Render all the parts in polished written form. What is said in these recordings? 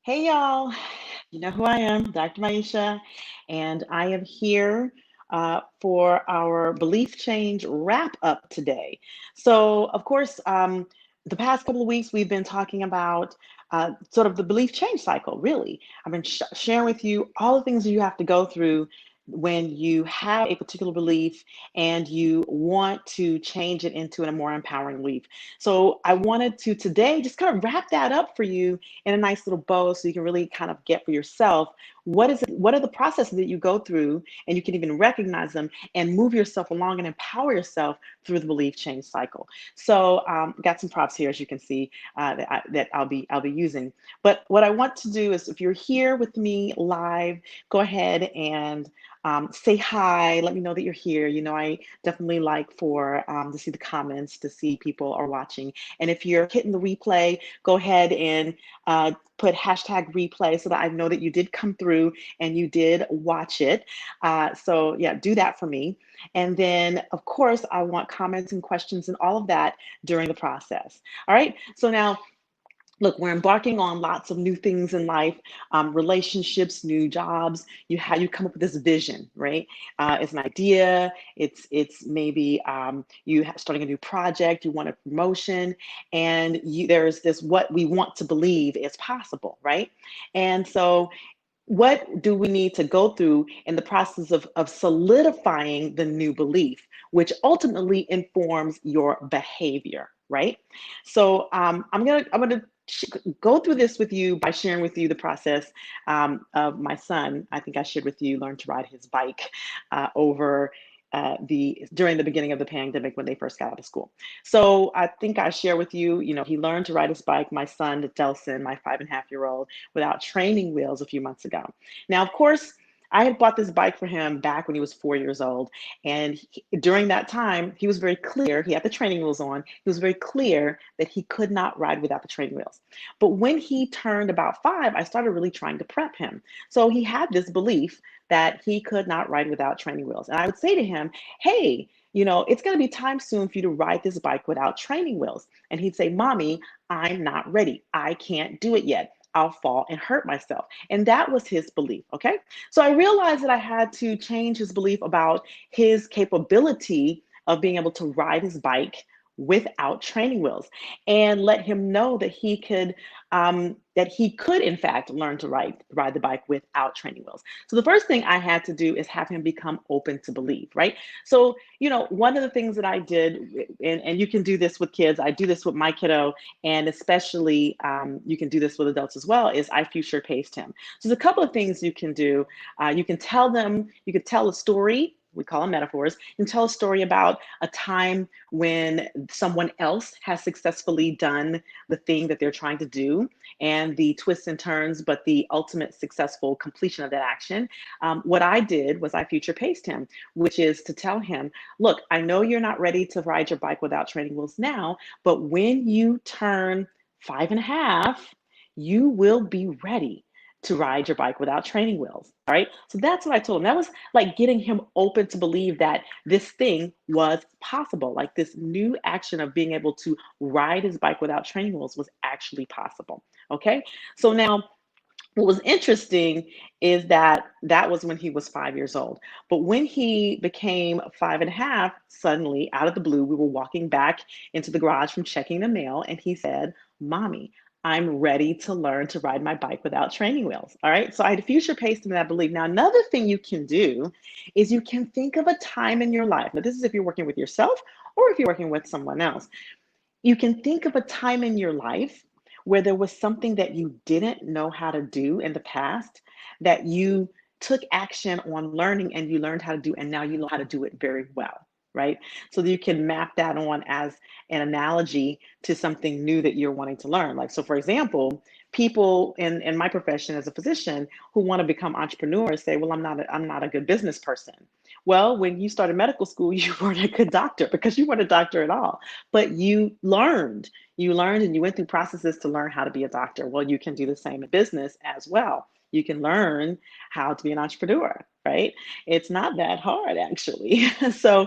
Hey y'all, you know who I am, Dr. Maisha, and I am here for our belief change wrap up today. So, of course, the past couple of weeks we've been talking about sort of the belief change cycle, really. I've been sharing with you all the things that you have to go through when you have a particular belief and you want to change it into a more empowering belief. So, I wanted to today just kind of wrap that up for you in a nice little bow so you can really kind of get for yourself what are the processes that you go through, and you can even recognize them and move yourself along and empower yourself through the belief change cycle. So got some props here, as you can see, that I'll be using. But what I want to do is, if you're here with me live, go ahead and say hi. Let me know that you're here. You know, I definitely like for to see the comments, to see people are watching. And if you're hitting the replay, go ahead and put hashtag replay so that I know that you did come through and you did watch it. So yeah, do that for me. And then of course, I want comments and questions and all of that during the process. All right. So now, look, we're embarking on lots of new things in life, relationships, new jobs. You come up with this vision, right? It's an idea. It's maybe starting a new project. You want a promotion, and there's this what we want to believe is possible, right? And so, what do we need to go through in the process of solidifying the new belief, which ultimately informs your behavior, right? So I'm gonna go through this with you by sharing with you the process of my son. I think I shared with you, learned to ride his bike over the during the beginning of the pandemic when they first got out of school. So I think I share with you, you know, he learned to ride his bike, my son, Delson, my 5.5-year-old, without training wheels a few months ago. Now, of course, I had bought this bike for him back when he was 4 years old. And during that time, he was very clear, he had the training wheels on, he was very clear that he could not ride without the training wheels. But when he turned about 5, I started really trying to prep him. So he had this belief that he could not ride without training wheels. And I would say to him, hey, you know, it's going to be time soon for you to ride this bike without training wheels. And he'd say, Mommy, I'm not ready. I can't do it yet. I'll fall and hurt myself. And that was his belief. Okay. So I realized that I had to change his belief about his capability of being able to ride his bike without training wheels, and let him know that he could in fact learn to ride the bike without training wheels. So the first thing I had to do is have him become open to believe, right? So, you know, one of the things that I did, and you can do this with kids, I do this with my kiddo, and especially you can do this with adults as well, is I future paced him. So there's a couple of things you can do. You can tell a story. We call them metaphors. You can tell a story about a time when someone else has successfully done the thing that they're trying to do, and the twists and turns, but the ultimate successful completion of that action. What I did was I future paced him, which is to tell him, look, I know you're not ready to ride your bike without training wheels now, but when you turn 5.5, you will be ready to ride your bike without training wheels. All right. So that's what I told him. That was like getting him open to believe that this thing was possible. Like this new action of being able to ride his bike without training wheels was actually possible. Okay. So now, what was interesting is that that was when he was 5 years old. But when he became 5.5, suddenly out of the blue, we were walking back into the garage from checking the mail, and he said, Mommy, I'm ready to learn to ride my bike without training wheels. All right. So I had future paced him that belief. Now, another thing you can do is you can think of a time in your life. Now, this is if you're working with yourself or if you're working with someone else. You can think of a time in your life where there was something that you didn't know how to do in the past that you took action on learning and you learned how to do, and now you know how to do it very well, right? So that you can map that on as an analogy to something new that you're wanting to learn. Like, so for example, people in my profession as a physician who want to become entrepreneurs say, well, I'm not a good business person. Well, when you started medical school, you weren't a good doctor because you weren't a doctor at all, but you learned and you went through processes to learn how to be a doctor. Well, you can do the same in business as well. You can learn how to be an entrepreneur, right? It's not that hard actually. So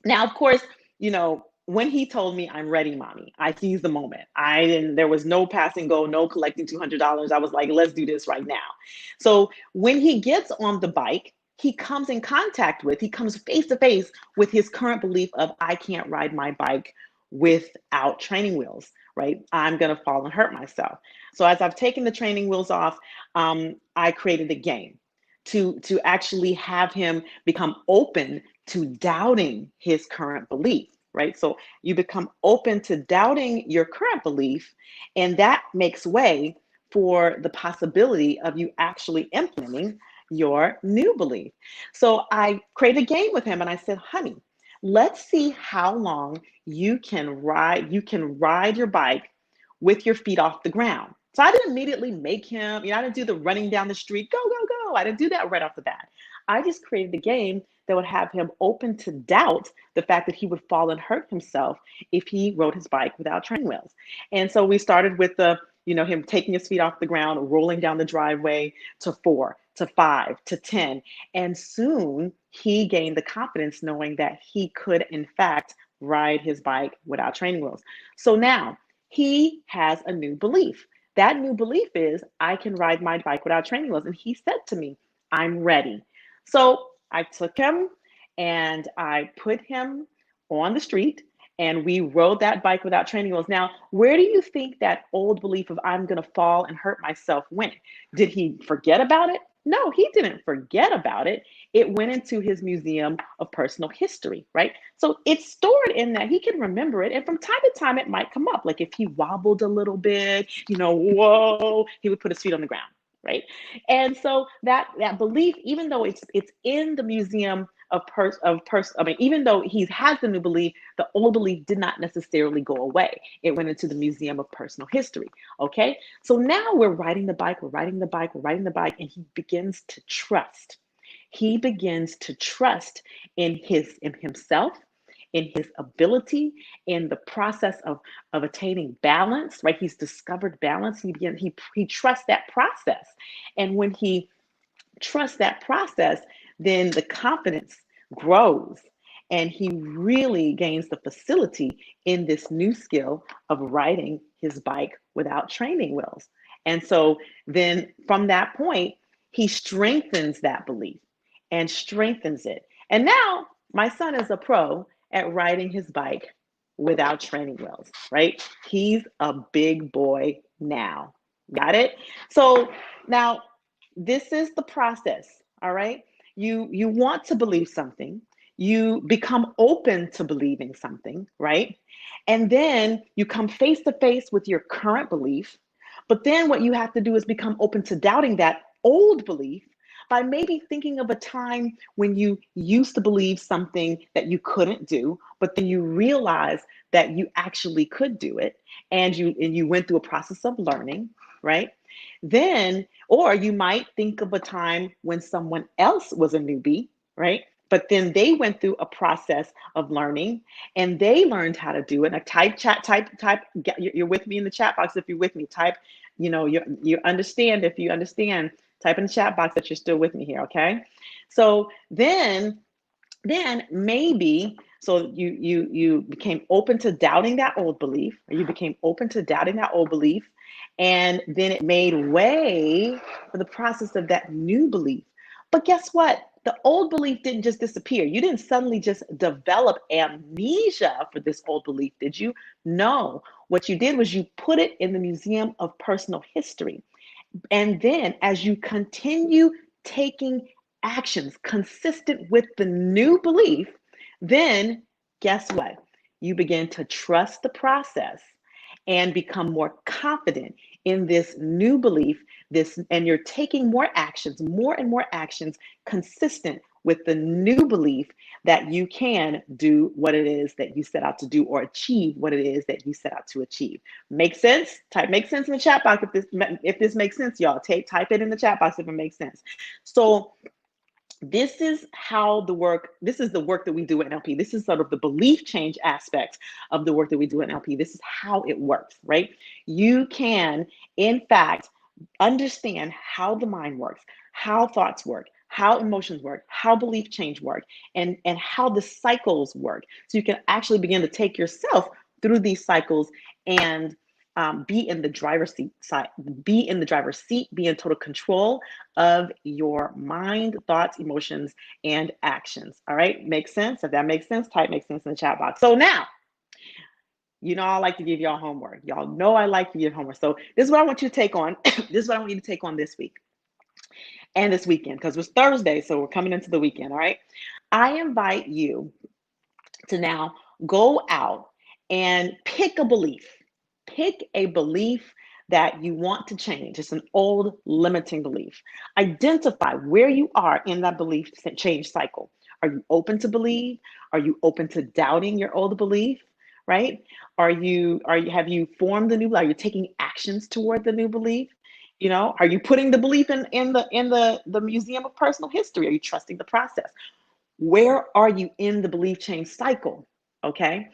now, of course, you know, when he told me, "I'm ready, mommy," I seized the moment. I didn't, there was no passing go, no collecting $200. I was like, let's do this right now. So when he gets on the bike, he comes in contact with, he comes face to face with his current belief of, I can't ride my bike without training wheels, right? I'm going to fall and hurt myself. So as I've taken the training wheels off, I created a game to actually have him become open to doubting his current belief, right? So you become open to doubting your current belief, and that makes way for the possibility of you actually implementing your new belief. So I created a game with him and I said, honey, let's see how long you can ride your bike with your feet off the ground. So I didn't immediately make him, I didn't do the running down the street, go, go, go. I didn't do that right off the bat. I just created a game that would have him open to doubt the fact that he would fall and hurt himself if he rode his bike without training wheels. And so we started with him taking his feet off the ground, rolling down the driveway to 4, to 5, to 10. And soon he gained the confidence knowing that he could, in fact, ride his bike without training wheels. So now he has a new belief. That new belief is, I can ride my bike without training wheels. And he said to me, I'm ready. So I took him and I put him on the street and we rode that bike without training wheels. Now, where do you think that old belief of I'm going to fall and hurt myself went? Did he forget about it? No, he didn't forget about it. It went into his museum of personal history, right? So it's stored in that he can remember it. And from time to time, it might come up. Like if he wobbled a little bit, whoa, he would put his feet on the ground, right? And so that belief, even though it's in the museum I mean, even though he has the new belief, the old belief did not necessarily go away. It went into the museum of personal history. Okay. So now we're riding the bike, we're riding the bike, we're riding the bike, and he begins to trust. He begins to trust in himself, in his ability, in the process of attaining balance, right? He's discovered balance. He trusts that process. And when he trusts that process, then the confidence grows and he really gains the facility in this new skill of riding his bike without training wheels. And so then from that point, he strengthens that belief and strengthens it. And now my son is a pro at riding his bike without training wheels, right? He's a big boy now. Got it? So now this is the process, all right? You want to believe something, you become open to believing something, right? And then you come face to face with your current belief. But then what you have to do is become open to doubting that old belief by maybe thinking of a time when you used to believe something that you couldn't do, but then you realize that you actually could do it, and you went through a process of learning, right? Then, or you might think of a time when someone else was a newbie, right? But then they went through a process of learning and they learned how to do it. Now type, you're with me in the chat box if you're with me. Type, you understand, if you understand, type in the chat box that you're still with me here, okay? So then maybe, so you became open to doubting that old belief, or you became open to doubting that old belief, and then it made way for the process of that new belief. But guess what? The old belief didn't just disappear. You didn't suddenly just develop amnesia for this old belief, did you? No. What you did was you put it in the Museum of Personal History. And then as you continue taking actions consistent with the new belief, then guess what? You begin to trust the process and become more confident in this new belief, and you're taking more actions, more and more actions consistent with the new belief that you can do what it is that you set out to do, or achieve what it is that you set out to achieve. Make sense? Type make sense in the chat box if this makes sense, y'all. Type it in the chat box if it makes sense. So this is the work that we do at NLP. This is sort of the belief change aspect of the work that we do at NLP. This is how it works, right? You can, in fact, understand how the mind works, how thoughts work, how emotions work, how belief change work, and how the cycles work. So you can actually begin to take yourself through these cycles and be in the driver's seat, be in the driver's seat, be in total control of your mind, thoughts, emotions, and actions. All right, makes sense? If that makes sense, type makes sense in the chat box. So now, you know, I like to give y'all homework. Y'all know I like to give homework. So this is what I want you to take on. This is what I want you to take on this week and this weekend, because it's Thursday, so we're coming into the weekend. All right. I invite you to now go out and pick a belief. Pick a belief that you want to change. It's an old limiting belief. Identify where you are in that belief change cycle. Are you open to believe? Are you open to doubting your old belief? Right? Have you formed the new belief? Are you taking actions toward the new belief? You know, are you putting the belief in the museum of personal history? Are you trusting the process? Where are you in the belief change cycle? Okay.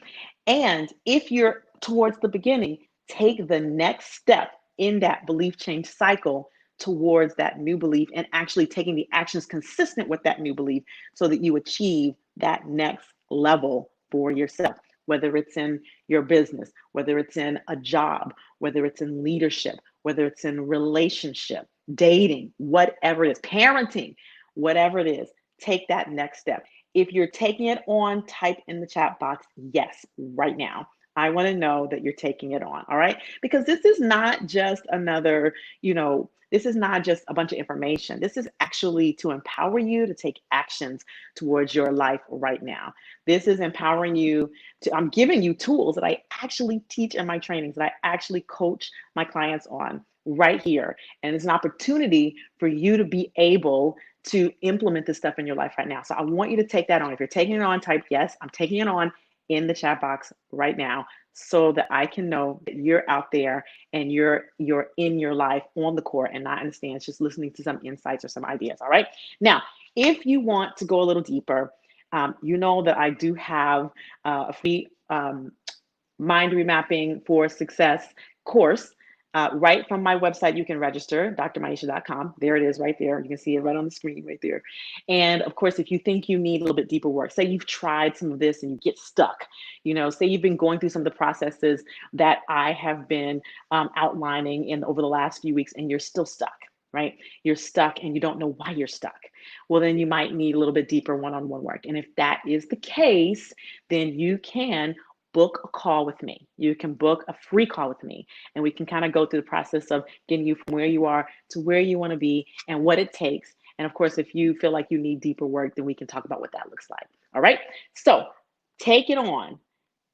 And if you're towards the beginning, take the next step in that belief change cycle towards that new belief and actually taking the actions consistent with that new belief so that you achieve that next level for yourself, whether it's in your business, whether it's in a job, whether it's in leadership, whether it's in relationship, dating, whatever it is, parenting, whatever it is, take that next step. If you're taking it on, type in the chat box, yes, right now. I want to know that you're taking it on. All right. Because this is not just another, this is not just a bunch of information. This is actually to empower you to take actions towards your life right now. This is empowering you to, I'm giving you tools that I actually teach in my trainings, that I actually coach my clients on right here. And it's an opportunity for you to be able to implement this stuff in your life right now. So I want you to take that on. If you're taking it on, type yes, I'm taking it on in the chat box right now so that I can know that you're out there and you're in your life on the court and not in the stands, just listening to some insights or some ideas. All right. Now, if you want to go a little deeper, you know that I do have a free mind remapping for success course. Right from my website, you can register, drmaisha.com. There it is right there. You can see it right on the screen right there. And of course, if you think you need a little bit deeper work, say you've tried some of this and you get stuck, say you've been going through some of the processes that I have been outlining over the last few weeks and you're still stuck, right? You're stuck and you don't know why you're stuck. Well, then you might need a little bit deeper one-on-one work. And if that is the case, then you can book a call with me. You can book a free call with me, and we can kind of go through the process of getting you from where you are to where you want to be and what it takes. And of course, if you feel like you need deeper work, then we can talk about what that looks like. All right. So take it on.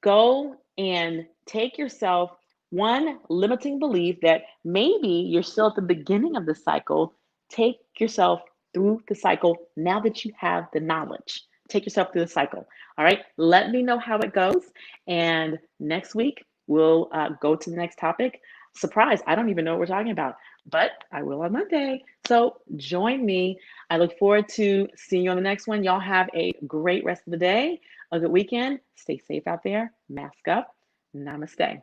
Go and take yourself one limiting belief that maybe you're still at the beginning of the cycle. Take yourself through the cycle now that you have the knowledge. Take yourself through the cycle. All right. Let me know how it goes. And next week, we'll go to the next topic. Surprise, I don't even know what we're talking about, but I will on Monday. So join me. I look forward to seeing you on the next one. Y'all have a great rest of the day, a good weekend. Stay safe out there. Mask up. Namaste.